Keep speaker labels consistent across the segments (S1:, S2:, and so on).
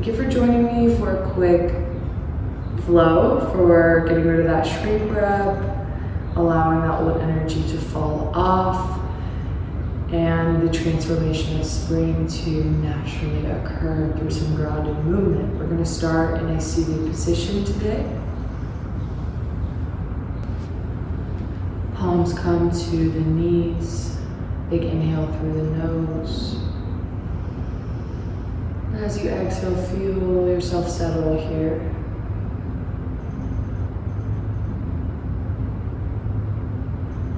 S1: you for joining me for a quick flow for getting rid of that shrink wrap, allowing that old energy to fall off, and the transformation of spring to naturally occur through some grounded movement. We're going to start in a seated position today. Palms come to the knees. Big inhale through the nose. As you exhale, feel yourself settle here.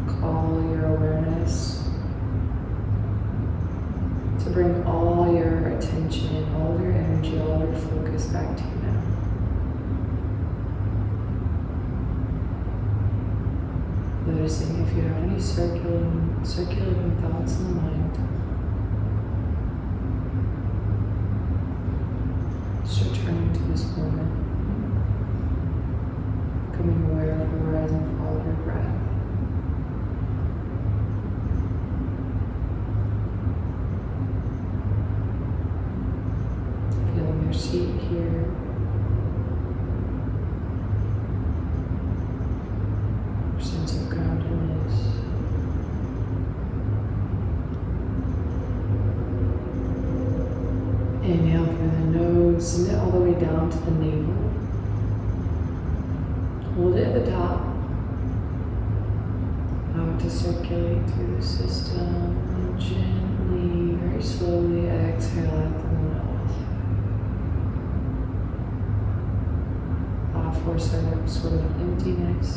S1: Call your awareness to bring all your attention, all of your energy, all of your focus back to you now. Noticing if you have any circulating thoughts in the mind. Just returning to this moment, becoming aware of the rise and fall of your breath. Feeling your seat here. Your sense of groundedness. Inhale through the nose, send it all the way down to the navel. Hold it at the top. Allow it to circulate through the system, and gently, very slowly exhale out through the mouth. Allow for sort of emptiness.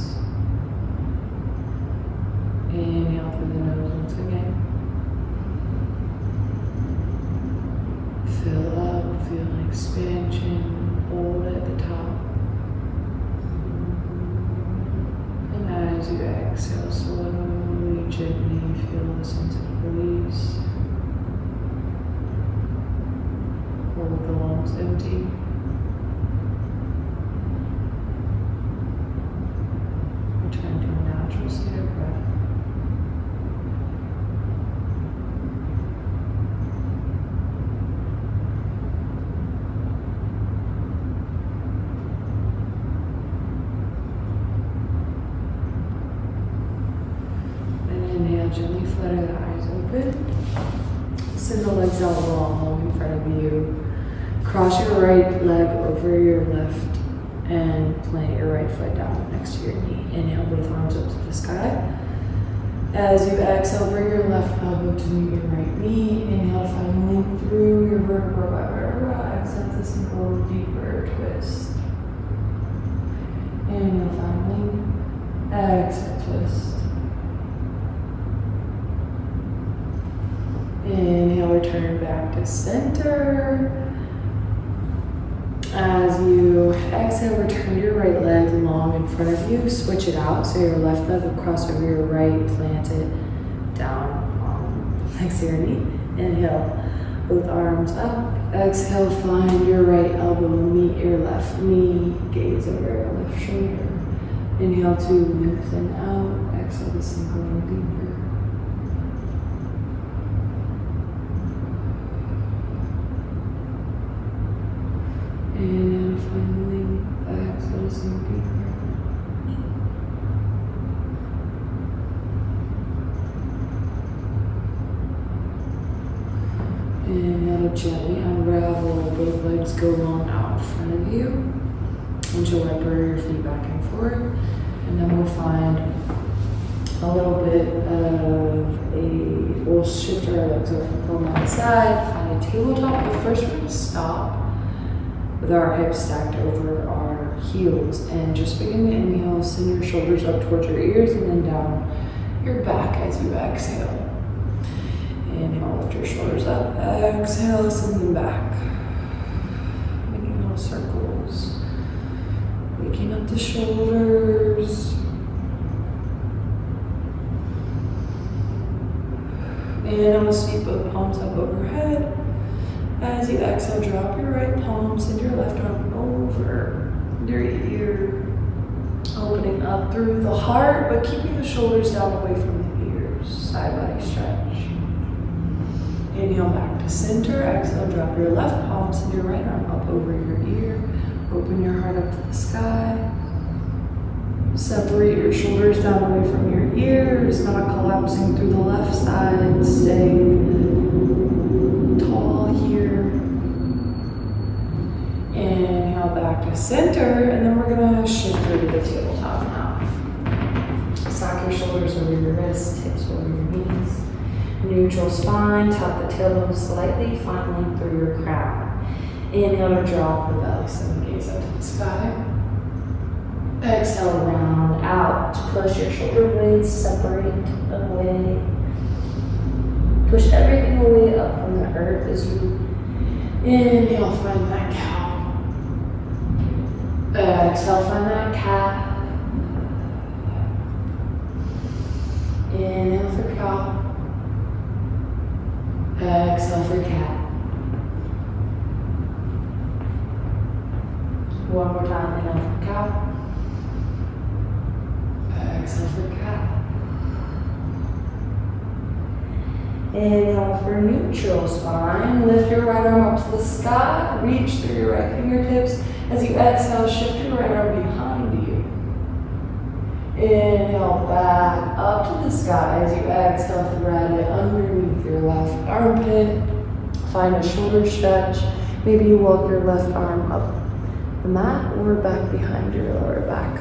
S1: Inhale through the nose once again. Fill up, feel an expansion, hold at the top. And as you exhale, slowly, gently feel a sense of release. Hold the lungs empty. Return to a natural state of breath. Gently flutter the eyes open. Send the legs out long in front of you. Cross your right leg over your left and plant your right foot down next to your knee. Inhale, both arms up to the sky. As you exhale, bring your left elbow to meet your right knee. Inhale, find length through your vertebra by vertebra. Exhale to sink a little deeper, twist. Inhale, find length. Exhale, twist. Inhale, return back to center. As you exhale, return your right leg long in front of you. Switch it out, so your left leg will cross over your right, plant it down next to your knee. Inhale, both arms up. Exhale, find your right elbow, meet your left knee, gaze over your left shoulder. Inhale to lengthen out. Exhale to sink a little deeper. And finally, exhale, sink deeper. And now gently unravel, both legs go long out in front of you. And you'll roll your feet back and forth. And then we'll find a little bit of we'll shift our legs over from one side, find a tabletop. But first we're going to stop with our hips stacked over our heels, and just begin to inhale, send your shoulders up towards your ears and then down your back as you exhale. Inhale, lift your shoulders up, exhale, send them back. Making little circles, waking up the shoulders. And I'm going to sweep both palms up overhead. As you exhale, drop your right palm, send your left arm over your ear, opening up through the heart, but keeping the shoulders down away from the ears. Side body stretch. Inhale back to center. Exhale, drop your left palm, send your right arm up over your ear. Open your heart up to the sky. Separate your shoulders down away from your ears, not collapsing through the left side. Staying tall here. Inhale back to center, and then we're gonna shift through to the tabletop now. Stack your shoulders over your wrists, hips over your knees. Neutral spine, tap the tailbone slightly, find length through your crown. Inhale to drop the belly, send the gaze up to the sky. Exhale, round out. Push your shoulder blades, separate away. Push everything away up from the earth as you inhale, find that cow. Exhale, find that cat. Inhale for cow. Exhale for cat. One more time, inhale for cow. Exhale for cat. Inhale for neutral spine. Lift your right arm up to the sky. Reach through your right fingertips. As you exhale, shift your right arm behind you. Inhale back up to the sky. As you exhale, thread it underneath your left armpit. Find a shoulder stretch. Maybe you walk your left arm up the mat or back behind your lower back.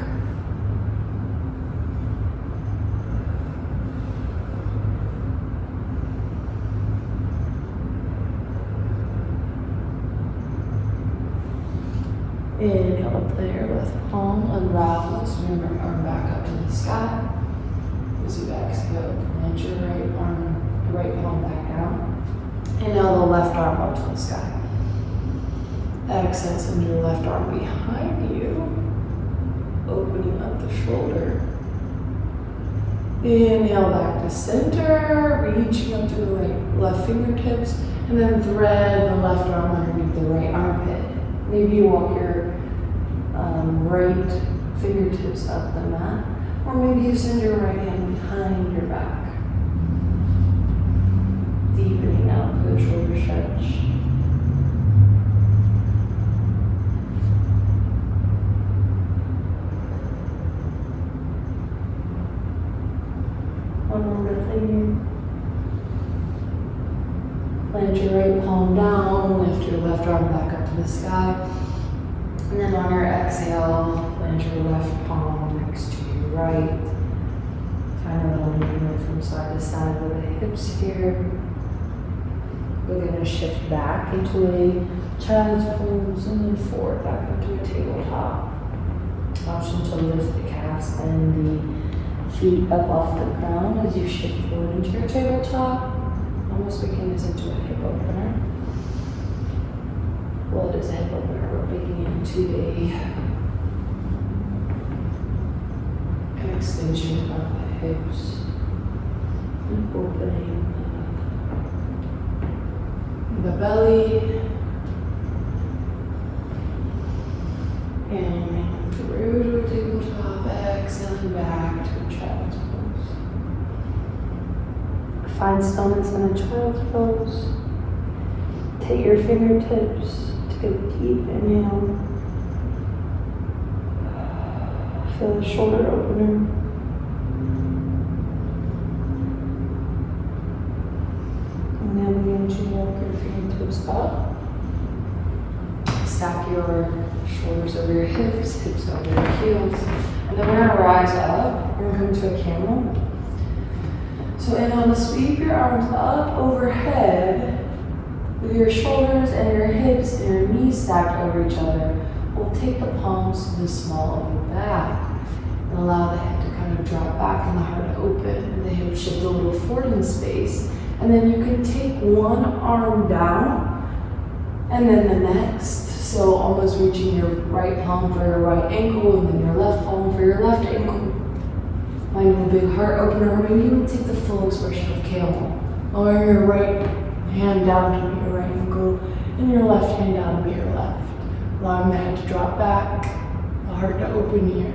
S1: Inhale to plant your left palm, unravel, so bring your arm back up to the sky. As you exhale, plant your right palm back down. Inhale the left arm up to the sky. Exhale, send your left arm behind you, opening up the shoulder. Inhale back to center, reaching up to the left fingertips, and then thread the left arm underneath the right armpit. Maybe you walk your right fingertips up the mat, or maybe you send your right hand behind your back. Deepening out for the shoulder stretch. One more breath in here. Plant your right palm down, lift your left arm back up to the sky. And then on your exhale, plant your left palm next to your right. Kind of moving from side to side with the hips here. We're going to shift back into a child's pose and then forward back into a tabletop. Option to lift the calves and the feet up off the ground as you shift forward into your tabletop. Almost making this into a hip opener. Well, it is a hip opener. We're making it into an extension of the hips and opening the belly and through to a tabletop. Exhaling back to a child's pose. Find stillness in a child's pose. Take your fingertips, take a deep inhale. Feel the shoulder opener. And then begin to walk your fingertips up. Stack your shoulders over your hips, hips over your heels. And then we're going to rise up. We're going to come to a camel. So inhale to sweep your arms up overhead with your shoulders and your hips and your knees stacked over each other. We'll take the palms to the small of your back and allow the head to kind of drop back and the heart to open. And the hips shift a little forward in space. And then you can take one arm down and then the next. So almost reaching your right palm for your right ankle and then your left palm for your left ankle. Finding a big heart opener, or maybe you would take the full expression of camel. Lowering your right hand down to meet your right ankle and your left hand down to meet your left. Allowing the head to drop back, the heart to open here.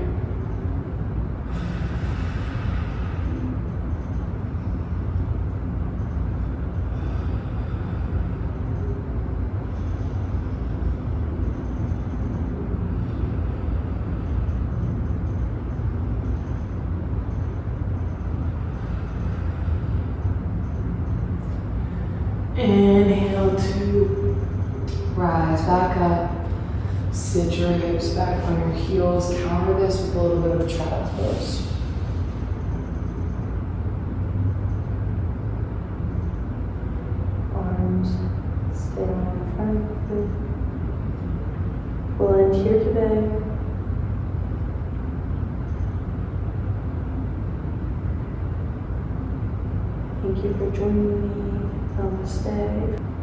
S1: Rise back up. Sit your hips back on your heels. Counter this with a little bit of child pose. Arms stay on in front of you. We'll end here today. Thank you for joining me. Namaste.